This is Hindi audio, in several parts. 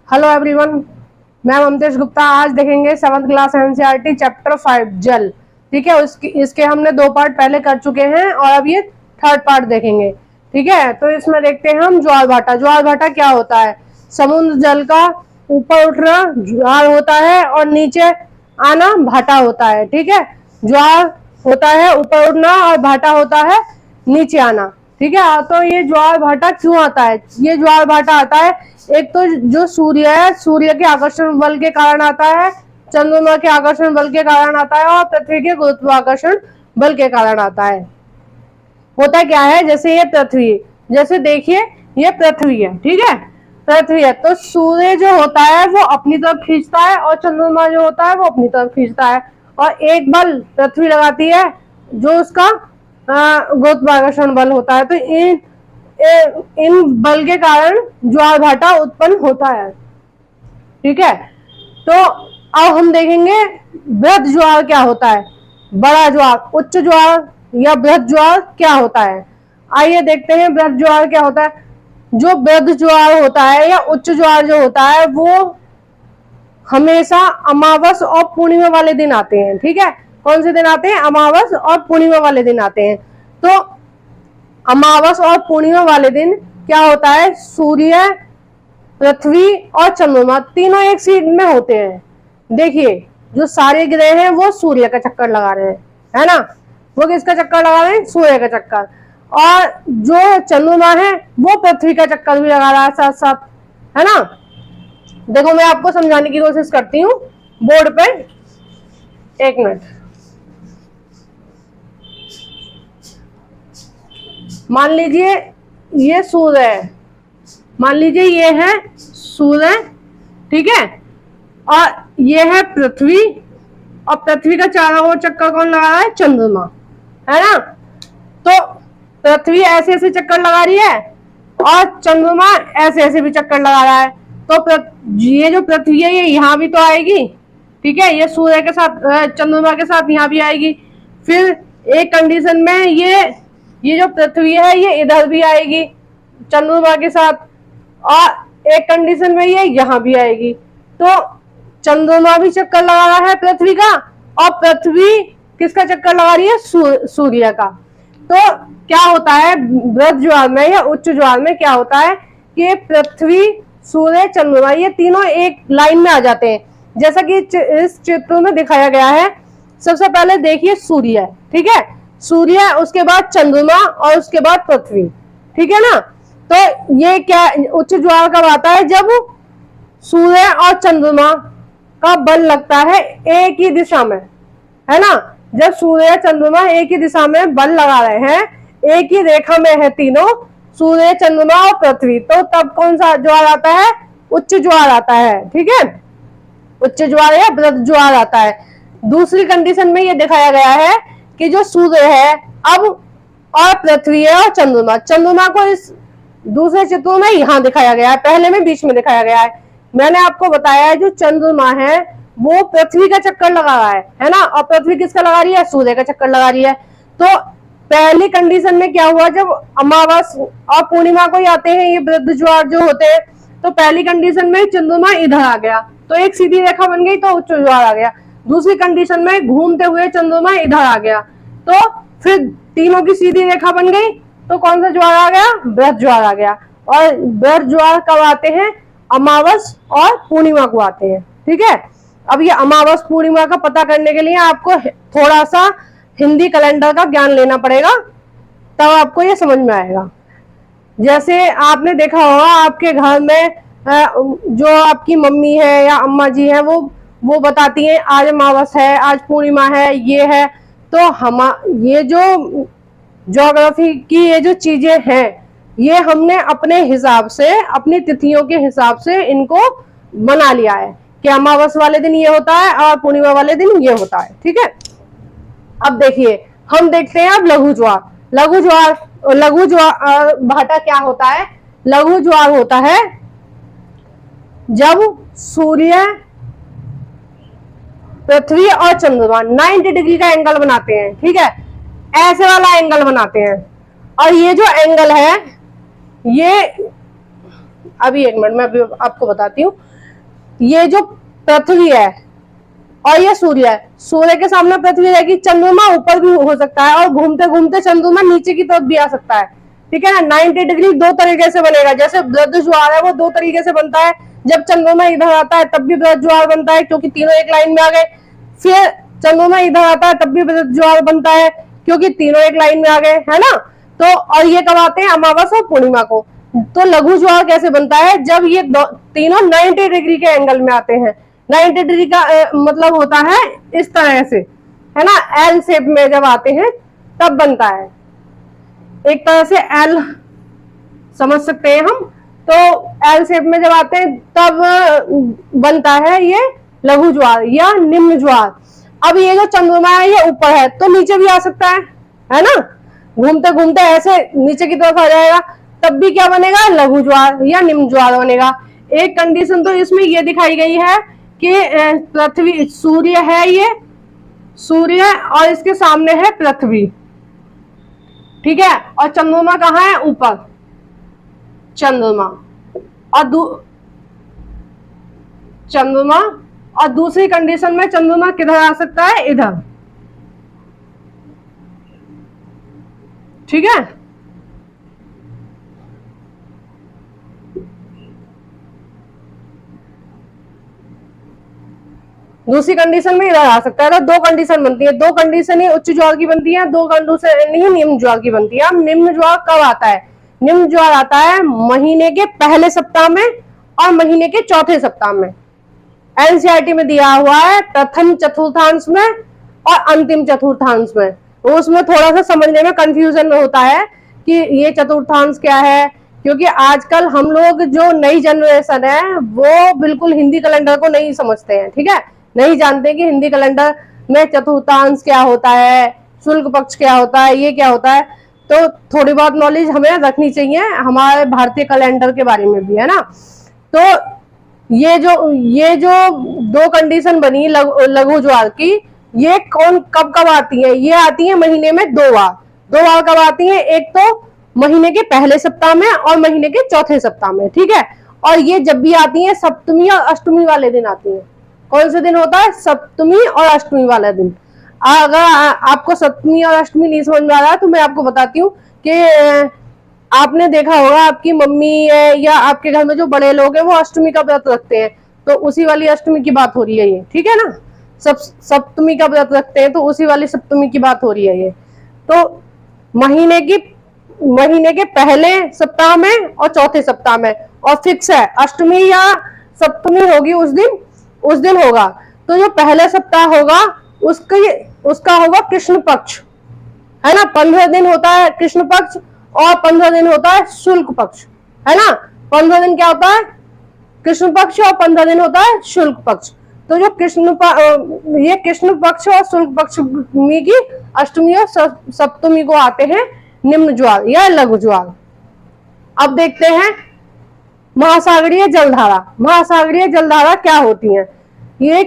हेलो एवरीवन, मैं ममतेश गुप्ता। आज देखेंगे 7th क्लास एनसीईआरटी चैप्टर 5 जल। ठीक है, इसके हमने 2 पार्ट पहले कर चुके हैं और अब ये 3rd पार्ट देखेंगे। ठीक है, तो इसमें देखते हैं हम ज्वार भाटा। ज्वार भाटा क्या होता है? समुद्र जल का ऊपर उठना ज्वार होता है और नीचे आना भाटा होता है। ठीक है, ज्वार होता है ऊपर उठना और भाटा होता है नीचे आना। ठीक है, तो ये ज्वार भाटा क्यों आता है? ये ज्वार भाटा आता है, एक तो जो सूर्य है, सूर्य के आकर्षण बल के कारण आता है, चंद्रमा के आकर्षण बल के कारण आता है और पृथ्वी के गुरुत्वाकर्षण बल के कारण आता है। होता क्या है, जैसे ये पृथ्वी, जैसे देखिए ये पृथ्वी है। ठीक है, पृथ्वी है तो सूर्य जो होता है वो अपनी तरफ खींचता है और चंद्रमा जो होता है वो अपनी तरफ खींचता है, और एक बल पृथ्वी लगाती है जो उसका गुरुत्वाकर्षण बल होता है। तो इन बल के कारण ज्वार भाटा उत्पन्न होता है। ठीक है, तो अब हम देखेंगे बृहद ज्वार क्या होता है। बड़ा ज्वार, उच्च ज्वार या बृहद ज्वार क्या होता है? आइए देखते हैं बृहद ज्वार क्या होता है। जो बृहद ज्वार होता है या उच्च ज्वार जो होता है वो हमेशा अमावस और पूर्णिमा वाले दिन आते हैं। ठीक है, कौन से दिन आते हैं? अमावस और पूर्णिमा वाले दिन आते हैं। तो अमावस और पूर्णिमा वाले दिन क्या होता है, सूर्य, पृथ्वी और चंद्रमा तीनों एक सीध में होते हैं। देखिए जो सारे ग्रह हैं वो सूर्य का चक्कर लगा रहे हैं, है ना। वो किसका चक्कर लगा रहे हैं? सूर्य का चक्कर। और जो चंद्रमा है वो पृथ्वी का चक्कर भी लगा रहा है साथ साथ, है ना। देखो मैं आपको समझाने की कोशिश करती हूँ बोर्ड पे, एक मिनट। मान लीजिए ये सूर्य है, मान लीजिए ये है सूर्य, ठीक है, और ये है पृथ्वी, और पृथ्वी का चारों ओर चक्कर कौन लगा रहा है? चंद्रमा, है ना। तो पृथ्वी ऐसे ऐसे चक्कर लगा रही है और चंद्रमा ऐसे ऐसे भी चक्कर लगा रहा है। तो ये जो पृथ्वी है ये यहाँ भी तो आएगी, ठीक है, ये सूर्य के साथ, चंद्रमा के साथ यहाँ भी आएगी। फिर एक कंडीशन में ये जो पृथ्वी है ये इधर भी आएगी चंद्रमा के साथ, और एक कंडीशन में ये यहाँ भी आएगी। तो चंद्रमा भी चक्कर लगा रहा है पृथ्वी का, और पृथ्वी किसका चक्कर लगा रही है? सूर्य का। तो क्या होता है बृहद ज्वार में या उच्च ज्वार में, क्या होता है कि पृथ्वी, सूर्य, चंद्रमा ये तीनों एक लाइन में आ जाते हैं, जैसा कि इस चित्र में दिखाया गया है। सबसे पहले देखिए सूर्य, ठीक है, सूर्य, उसके बाद चंद्रमा और उसके बाद पृथ्वी, ठीक है ना। तो ये क्या उच्च ज्वार कब आता है? जब सूर्य और चंद्रमा का बल लगता है एक ही दिशा में, है ना। जब सूर्य चंद्रमा एक ही दिशा में बल लगा रहे हैं, एक ही रेखा में है तीनों, सूर्य, चंद्रमा और पृथ्वी, तो तब कौन सा ज्वार आता है? उच्च ज्वार आता है। ठीक है, उच्च ज्वार या बृहद ज्वार आता है। दूसरी कंडीशन में ये दिखाया गया है कि जो सूर्य है अब और पृथ्वी है और चंद्रमा को इस दूसरे चित्रों में यहाँ दिखाया गया है, पहले में बीच में दिखाया गया है। मैंने आपको बताया है जो चंद्रमा है वो पृथ्वी का चक्कर लगा रहा है ना, और पृथ्वी किसका लगा रही है? सूर्य का चक्कर लगा रही है। तो पहली कंडीशन में क्या हुआ, जब अमावस और पूर्णिमा को ही आते हैं ये बृहद ज्वार जो होते हैं, तो पहली कंडीशन में चंद्रमा इधर आ गया तो एक सीधी रेखा बन गई तो उच्च ज्वार आ गया। दूसरी कंडीशन में घूमते हुए चंद्रमा इधर आ गया तो फिर तीनों की सीधी रेखा बन गई, तो कौन सा ज्वार आ गया? बृहद ज्वार आ गया। और बृहद ज्वार कब आते हैं? अमावस और पूर्णिमा को आते हैं। ठीक है, अब ये अमावस पूर्णिमा का पता करने के लिए आपको थोड़ा सा हिंदी कैलेंडर का ज्ञान लेना पड़ेगा, तब आपको ये समझ में आएगा। जैसे आपने देखा होगा आपके घर में जो आपकी मम्मी है या अम्मा जी है वो बताती हैं आज अमावस है, आज पूर्णिमा है, ये है। तो ये जो ज्योग्राफी की ये जो चीजें हैं ये हमने अपने हिसाब से, अपनी तिथियों के हिसाब से इनको बना लिया है कि अमावस वाले दिन ये होता है और पूर्णिमा वाले दिन ये होता है। ठीक है, अब देखिए हम देखते हैं अब लघु ज्वार। लघु ज्वार भाटा क्या होता है? लघु ज्वार होता है जब सूर्य, पृथ्वी और चंद्रमा 90 डिग्री का एंगल बनाते हैं। ठीक है, ऐसे वाला एंगल बनाते हैं, और ये जो एंगल है ये अभी एक मिनट, मैं अभी आपको बताती हूँ। ये जो पृथ्वी है और ये सूर्य है, सूर्य के सामने पृथ्वी रहेगी, चंद्रमा ऊपर भी हो सकता है और घूमते घूमते चंद्रमा नीचे की तरफ भी आ सकता है, ठीक है ना। 90 डिग्री दो तरीके से बनेगा, जैसे वृत्त ज्वार है वो दो तरीके से बनता है, जब चंद्रमा इधर आता है तब भी वृत्त ज्वार बनता है क्योंकि तीनों एक लाइन में आ गए, फिर चंद्रमा इधर आता है तब भी वृत्त ज्वार बनता है क्योंकि तीनों एक लाइन में आ गए, है ना। तो और ये कब आते हैं, अमावस और पूर्णिमा को। तो लघु ज्वार कैसे बनता है, जब ये तीनों 90 डिग्री के एंगल में आते हैं। 90 डिग्री का मतलब होता है इस तरह से, है ना, एल शेप में जब आते हैं तब बनता है। एक तरह से एल समझ सकते हैं हम, तो एल शेप में जब आते हैं तब बनता है ये लघु ज्वार या निम्न ज्वार। अब ये जो चंद्रमा है ये ऊपर है तो नीचे भी आ सकता है ना, घूमते घूमते ऐसे नीचे की तरफ आ जाएगा, तब भी क्या बनेगा, लघु ज्वार या निम्न ज्वार बनेगा। एक कंडीशन तो इसमें ये दिखाई गई है कि पृथ्वी, सूर्य है, ये सूर्य और इसके सामने है पृथ्वी, ठीक है, और चंद्रमा कहाँ है, ऊपर चंद्रमा, और दूसरी कंडीशन में चंद्रमा किधर आ सकता है, इधर, ठीक है। दूसरी कंडीशन में इधर आ सकता है। तो दो कंडीशन बनती है, दो कंडीशन ही उच्च ज्वार की बनती है, दो कंडीशन ही निम्न ज्वार की बनती है। अब निम्न ज्वार कब आता है, निम्न ज्वार आता है महीने के पहले सप्ताह में और महीने के चौथे सप्ताह में। एनसीईआरटी में दिया हुआ है प्रथम चतुर्थांश में और अंतिम चतुर्थांश में। उसमें थोड़ा सा समझने में कंफ्यूजन होता है कि ये चतुर्थांश क्या है, क्योंकि आजकल हम लोग जो नई जनरेशन है वो बिल्कुल हिंदी कैलेंडर को नहीं समझते हैं, ठीक है, नहीं जानते कि हिंदी कैलेंडर में चतुर्थांश क्या होता है, शुल्क पक्ष क्या होता है, ये क्या होता है। तो थोड़ी बहुत नॉलेज हमें रखनी चाहिए हमारे भारतीय कैलेंडर के बारे में भी, है ना। तो ये जो दो कंडीशन बनी लघु ज्वार की, ये कौन कब कब आती है, ये आती है महीने में दो बार कब आती है, एक तो महीने के पहले सप्ताह में और महीने के चौथे सप्ताह में, ठीक है। और ये जब भी आती है सप्तमी और अष्टमी वाले दिन आती है। कौन से दिन होता है, सप्तमी और अष्टमी वाला दिन। अगर आपको सप्तमी और अष्टमी नहीं समझ में आ रहा है तो मैं आपको बताती हूँ कि आपने देखा होगा आपकी मम्मी है या आपके घर में जो बड़े लोग हैं वो अष्टमी का व्रत रखते हैं, तो उसी वाली अष्टमी की बात हो रही है ये, ठीक है ना। सप्तमी का व्रत रखते हैं तो उसी वाली सप्तमी की बात हो रही है ये। तो महीने के पहले सप्ताह में और चौथे सप्ताह में, और फिक्स है अष्टमी या सप्तमी होगी उस दिन होगा। तो जो पहले सप्ताह होगा उसका होगा कृष्ण पक्ष, है ना। 15 दिन होता है कृष्ण पक्ष और 15 दिन होता है शुल्क पक्ष, है ना। 15 दिन क्या होता है, कृष्ण पक्ष, और 15 दिन होता है शुल्क पक्ष। तो जो ये कृष्ण पक्ष और शुल्क पक्ष की अष्टमी और सप्तमी को आते हैं निम्न ज्वार या लघु ज्वार। अब देखते हैं महासागरीय जलधारा। महासागरीय जलधारा क्या होती है, ये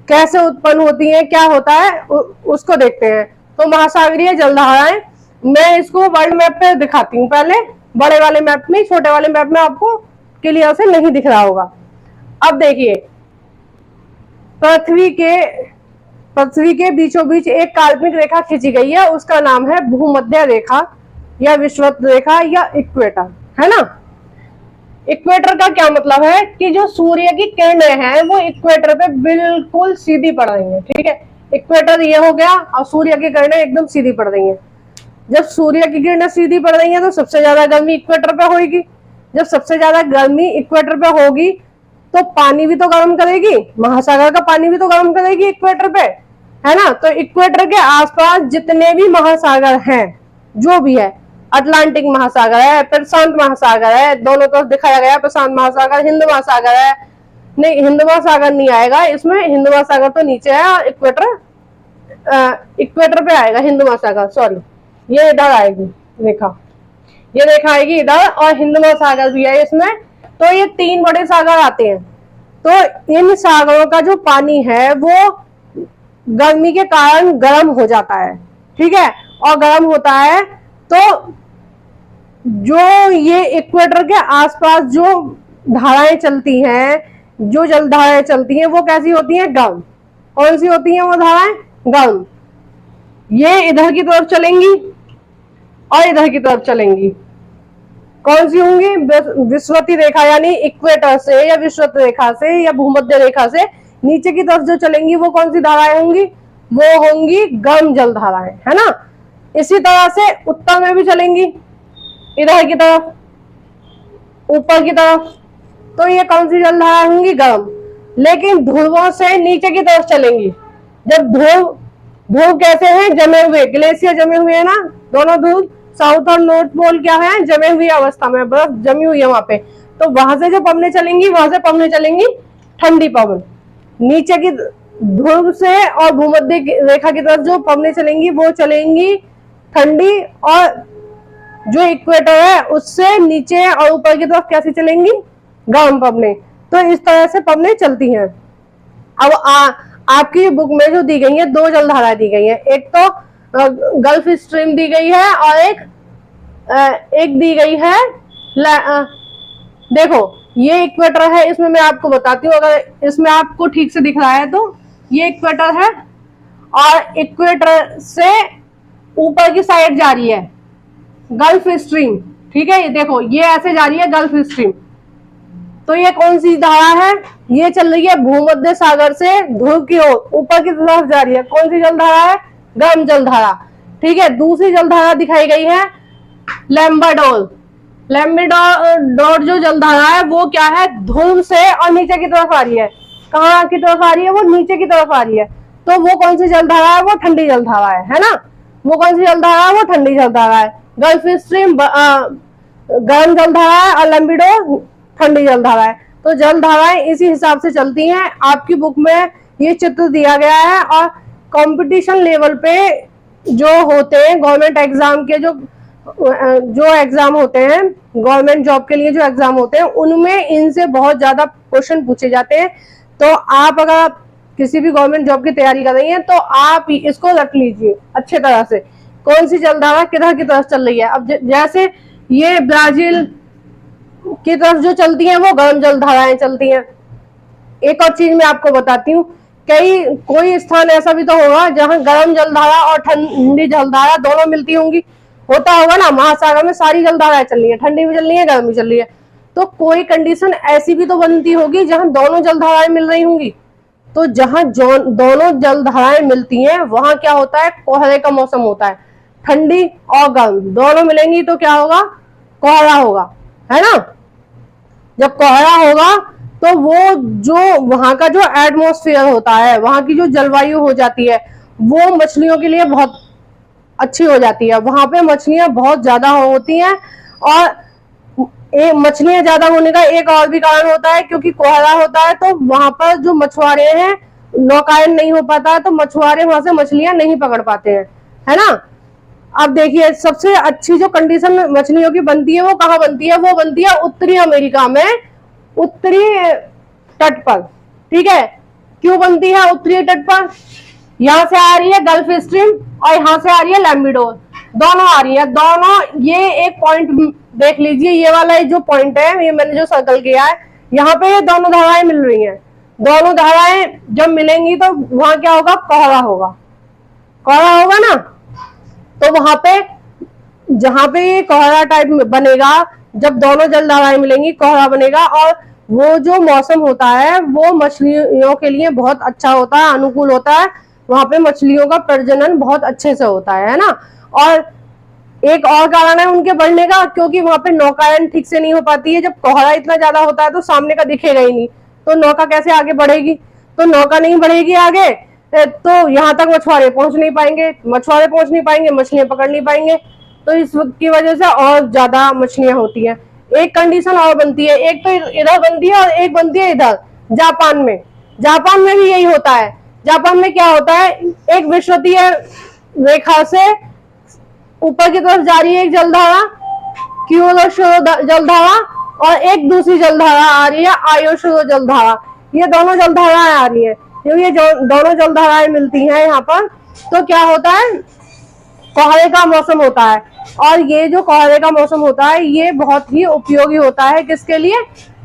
कैसे उत्पन्न होती है, क्या होता है, उसको देखते हैं। तो महासागरीय जलधाराएं, मैं इसको वर्ल्ड मैप पे दिखाती हूँ पहले, बड़े वाले मैप में, छोटे वाले मैप में आपको क्लियर से नहीं दिख रहा होगा। अब देखिए पृथ्वी के बीचों बीच एक काल्पनिक रेखा खींची गई है, उसका नाम है भूमध्य रेखा या विषुवत रेखा या इक्वेटर, है ना। इक्वेटर का क्या मतलब है कि जो सूर्य की किरणें हैं वो इक्वेटर पे बिल्कुल सीधी पड़ रही हैं, ठीक है। इक्वेटर ये हो गया और सूर्य की किरणें एकदम सीधी पड़ रही हैं। जब सूर्य की किरणें सीधी पड़ रही हैं तो सबसे ज्यादा गर्मी इक्वेटर पे होगी। जब सबसे ज्यादा गर्मी इक्वेटर पे होगी तो पानी भी तो गर्म करेगी, महासागर का पानी भी तो गर्म करेगी इक्वेटर पे, है ना। तो इक्वेटर के आसपास जितने भी महासागर हैं, जो भी है, अटलांटिक महासागर है, प्रशांत महासागर है, दोनों तरफ दिखाया गया, प्रशांत महासागर, हिंद महासागर है, नहीं हिंद महासागर नहीं आएगा इसमें, हिंद महासागर तो नीचे है और इक्वेटर पे आएगा हिंद महासागर, सॉरी, ये इधर आएगी रेखा, ये रेखा आएगी इधर, और हिंद महासागर भी है इसमें। तो ये तीन बड़े सागर आते हैं। तो इन सागरों का जो पानी है वो गर्मी के कारण गर्म हो जाता है, ठीक है, और गर्म होता है तो जो ये इक्वेटर के आसपास जो धाराएं चलती हैं, जो जल धाराएं चलती हैं वो कैसी होती हैं? गर्म। कौन सी होती हैं वो धाराएं? गर्म। ये इधर की तरफ चलेंगी और इधर की तरफ चलेंगी। कौन सी होंगी? विषुवतीय रेखा यानी इक्वेटर से या विषुवत रेखा से या भूमध्य रेखा से नीचे की तरफ जो चलेंगी वो कौन सी धाराएं होंगी? वो होंगी गर्म जल धाराएं, है ना। इसी तरह से उत्तर में भी चलेंगी, इधर की तरफ, ऊपर की तरफ, तो ये कौन सी जल धाराएं होंगी? गर्म। लेकिन ध्रुवों से नीचे की तरफ चलेंगी। जब ध्रुव कैसे हैं? जमे हुए, ग्लेशियर जमे हुए है ना, दोनों ध्रुव साउथ और नॉर्थ पोल क्या है? जमे हुई अवस्था में, बर्फ जमी हुई है वहां पे। तो वहां से जो पवने चलेंगी, वहां से पवने चलेंगी ठंडी पवन। नीचे की ध्रुव से और भूमध्य रेखा की तरफ जो पवने चलेंगी वो चलेंगी ठंडी, और जो इक्वेटर है उससे नीचे और ऊपर की तरफ कैसी चलेंगी? गर्म पवने। तो इस तरह से पवने चलती हैं। अब आपकी बुक में जो दी गई है, दो जल धाराएं दी गई है, एक तो गल्फ स्ट्रीम दी गई है और एक दी गई है देखो ये इक्वेटर है, इसमें मैं आपको बताती हूँ, अगर इसमें आपको ठीक से दिख रहा है तो ये इक्वेटर है और इक्वेटर से ऊपर की साइड जा रही है गल्फ स्ट्रीम, ठीक है। ये देखो ये ऐसे जा रही है गल्फ स्ट्रीम। तो ये कौन सी धारा है? ये चल रही है भूमध्य सागर से ध्रुव की ओर ऊपर की तरफ जा रही है। कौन सी जल धारा है? गर्म जल धारा, ठीक है। दूसरी जल धारा दिखाई गई है लैम्बाडोर। लैम्बाडोर जो जल धारा है वो क्या है? ध्रुव से और नीचे की तरफ आ रही है। कहाँ की तरफ आ रही है? वो नीचे की तरफ आ रही है। तो वो कौन सी जल धारा है? वो ठंडी जल धारा है ना। वो कौन सी जल धारा है? वो ठंडी जल धारा है। गल्फ स्ट्रीम गर्म जल धारा है और लैम्बाडोर ठंडी जल धारा है। तो जल धाराएं इसी हिसाब से चलती हैं। आपकी बुक में ये चित्र दिया गया है और कंपटीशन लेवल पे जो होते हैं गवर्नमेंट एग्जाम के जो एग्जाम होते हैं, गवर्नमेंट जॉब के लिए जो एग्जाम होते हैं, उनमें इनसे बहुत ज्यादा क्वेश्चन पूछे जाते हैं। तो आप अगर किसी भी गवर्नमेंट जॉब की तैयारी कर रही हैं तो आप इसको रख लीजिए अच्छे तरह से, कौन सी जल धारा किधर की तरफ चल रही है। अब जैसे ये ब्राजील की तरफ जो चलती हैं वो गर्म जल धाराएं चलती हैं। एक और चीज मैं आपको बताती हूँ, कोई स्थान ऐसा भी तो होगा जहां गर्म जलधारा और ठंडी जलधारा दोनों मिलती होंगी, होता होगा ना। महासागर में सारी जलधाराएं चल रही है, ठंडी भी चल रही है, गर्म भी चल रही है। तो कोई कंडीशन ऐसी भी तो बनती होगी जहां दोनों जलधाराएं मिल रही होंगी। तो जहां दोनों जलधाराएं मिलती हैं वहां क्या होता है? कोहरे का मौसम होता है। ठंडी और गर्म दोनों मिलेंगी तो क्या होगा? कोहरा होगा, है ना। जब कोहरा होगा तो वो जो वहां का जो एटमॉस्फेयर होता है, वहां की जो जलवायु हो जाती है, वो मछलियों के लिए बहुत अच्छी हो जाती है। वहां पे मछलियां बहुत ज्यादा होती हैं और मछलियां ज्यादा होने का एक और भी कारण होता है, क्योंकि कोहरा होता है तो वहां पर जो मछुआरे हैं नौकायन नहीं हो पाता है, तो मछुआरे वहां से मछलियां नहीं पकड़ पाते हैं, है ना। अब देखिए सबसे अच्छी जो कंडीशन मछलियों की बनती है वो कहाँ बनती है? वो बनती है उत्तरी अमेरिका में, उत्तरी तट पर, ठीक है। क्यों बनती है उत्तरी तट पर? यहाँ से आ रही है गल्फ स्ट्रीम और यहाँ से आ रही है लैम्बाडोर, दोनों आ रही है। दोनों ये एक पॉइंट देख लीजिए, ये वाला जो पॉइंट है, ये मैंने जो सर्कल किया है, यहाँ पे ये दोनों धाराएं मिल रही हैं। दोनों धाराएं जब मिलेंगी तो वहां क्या होगा? कोहरा होगा, कोहरा होगा ना। तो वहां पे जहां पे ये कोहरा टाइप बनेगा, जब दोनों जल धाराएं मिलेंगी कोहरा बनेगा, और वो जो मौसम होता है वो मछलियों के लिए बहुत अच्छा होता है, अनुकूल होता है। वहां पे मछलियों का प्रजनन बहुत अच्छे से होता है ना। और एक और कारण है उनके बढ़ने का, क्योंकि वहां पे नौकायन ठीक से नहीं हो पाती है। जब कोहरा इतना ज्यादा होता है तो सामने का दिखेगा ही नहीं, तो नौका कैसे आगे बढ़ेगी? तो नौका नहीं बढ़ेगी आगे तो यहाँ तक मछुआरे पहुंच नहीं पाएंगे, मछुआरे पहुंच नहीं पाएंगे, मछलियां पकड़ नहीं पाएंगे। तो इस की वजह से और ज्यादा मछलियां होती हैं। एक कंडीशन और बनती है, एक तो इधर बनती है और एक बनती है इधर जापान में। जापान में भी यही होता है। जापान में क्या होता है? एक विषुवतीय रेखा से ऊपर की तरफ जा रही है एक जलधारा, क्यूरोशिरो जलधारा, और एक दूसरी जलधारा आ रही है आयोशिरो जलधारा। ये दोनों जलधाराएं आ रही है, जब ये दोनों जलधाराएं मिलती हैं यहाँ पर तो क्या होता है? कोहरे का मौसम होता है। और ये जो कोहरे का मौसम होता है ये बहुत ही उपयोगी होता है, किसके लिए?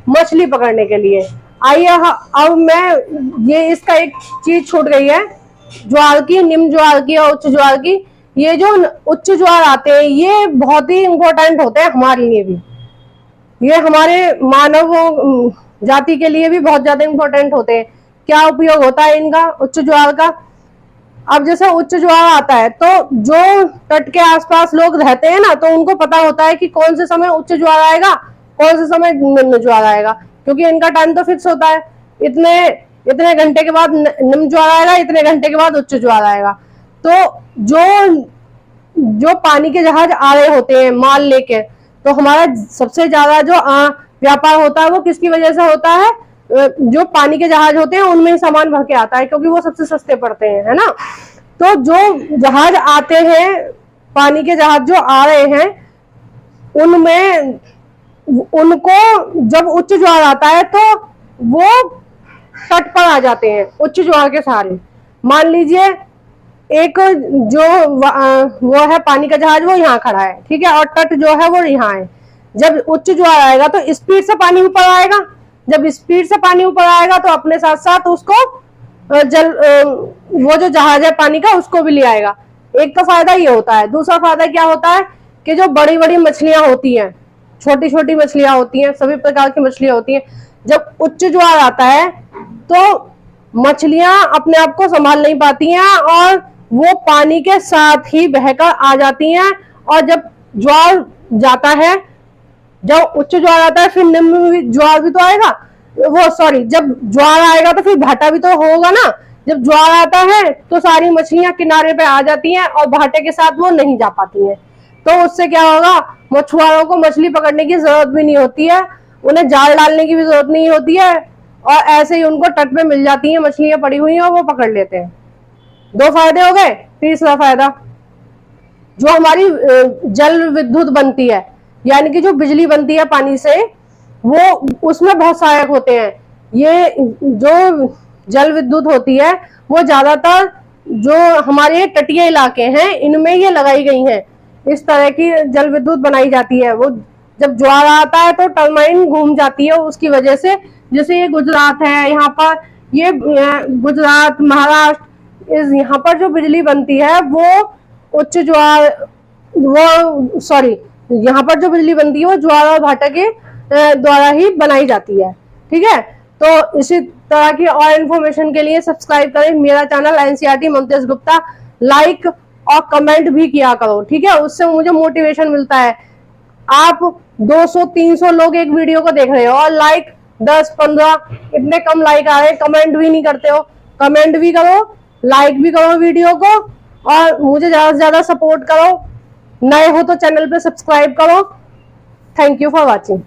मछली पकड़ने के लिए। आइए अब मैं ये इसका एक चीज छूट गई है, ज्वार की, निम्न ज्वार की और उच्च ज्वार की। ये जो उच्च ज्वार आते हैं ये बहुत ही इंपॉर्टेंट होते हैं हमारे लिए भी, ये हमारे मानव जाति के लिए भी बहुत ज्यादा इंपॉर्टेंट होते हैं। क्या उपयोग होता है इनका, उच्च ज्वार का? अब जैसे उच्च ज्वार आता है तो जो तट के आसपास लोग रहते हैं ना, तो उनको पता होता है कि कौन से समय उच्च ज्वार आएगा, कौन से समय निम्न ज्वार आएगा, क्योंकि इनका टाइम तो फिक्स होता है। इतने घंटे के बाद निम्न ज्वार आएगा, इतने घंटे के बाद उच्च ज्वार आएगा। तो जो पानी के जहाज आ रहे होते हैं माल लेके, तो हमारा सबसे ज्यादा जो व्यापार होता है वो किसकी वजह से होता है? जो पानी के जहाज होते हैं उनमें ही सामान भर के आता है, क्योंकि वो सबसे सस्ते पड़ते हैं, है ना। तो जो जहाज आते हैं, पानी के जहाज जो आ रहे हैं, उनमें उनको जब उच्च ज्वार आता है तो वो तट पर आ जाते हैं उच्च ज्वार के सहारे। मान लीजिए एक जो वो है पानी का जहाज, वो यहाँ खड़ा है, ठीक है, और तट जो है वो यहाँ है। जब उच्च ज्वार आएगा तो स्पीड से पानी ऊपर आएगा, जब स्पीड से पानी ऊपर आएगा तो अपने साथ साथ उसको वो जो जहाज है पानी का उसको भी ले आएगा। एक तो फायदा ये होता है। दूसरा फायदा क्या होता है कि जो बड़ी बड़ी मछलियां होती हैं, छोटी छोटी मछलियां होती हैं, सभी प्रकार की मछलियां होती हैं, जब उच्च ज्वार आता है तो मछलियां अपने आप को संभाल नहीं पाती हैं और वो पानी के साथ ही बहकर आ जाती हैं। और जब ज्वार जाता है, जब उच्च ज्वार आता है फिर निम्न ज्वार भी तो आएगा, वो सॉरी, जब ज्वार आएगा तो फिर भाटा भी तो होगा ना। जब ज्वार आता है तो सारी मछलियां किनारे पे आ जाती हैं और भाटे के साथ वो नहीं जा पाती हैं। तो उससे क्या होगा, मछुआरों को मछली पकड़ने की जरूरत भी नहीं होती है, उन्हें जाल डालने की भी जरूरत नहीं होती है, और ऐसे ही उनको तट पे मिल जाती हैं मछलियां पड़ी हुई और वो पकड़ लेते हैं। 2 फायदे हो गए। तीसरा फायदा, जो हमारी जल विद्युत बनती है, यानी कि जो बिजली बनती है पानी से, वो उसमें बहुत सहायक होते हैं। ये जो जल विद्युत होती है वो ज्यादातर जो हमारे तटीय इलाके हैं इनमें ये लगाई गई हैं। इस तरह की जल विद्युत बनाई जाती है। वो जब ज्वार आता है तो टरबाइन घूम जाती है उसकी वजह से। जैसे ये गुजरात है, यहाँ पर ये गुजरात, महाराष्ट्र, इस यहाँ पर जो बिजली बनती है वो उच्च ज्वार, वो सॉरी, यहाँ पर जो बिजली बनती है वो ज्वार और भाटा के द्वारा ही बनाई जाती है, ठीक है। तो इसी तरह की और इन्फॉर्मेशन के लिए सब्सक्राइब करें मेरा चैनल एनसीईआरटी ममतेज गुप्ता। लाइक और कमेंट भी किया करो, ठीक है, उससे मुझे मोटिवेशन मिलता है। आप 200-300 लोग एक वीडियो को देख रहे हो और लाइक 10-15 इतने कम लाइक आ रहे हैं, कमेंट भी नहीं करते हो। कमेंट भी करो, लाइक भी करो वीडियो को, और मुझे ज्यादा से ज्यादा सपोर्ट करो। नए हो तो चैनल पे सब्सक्राइब करो। Thank you for watching.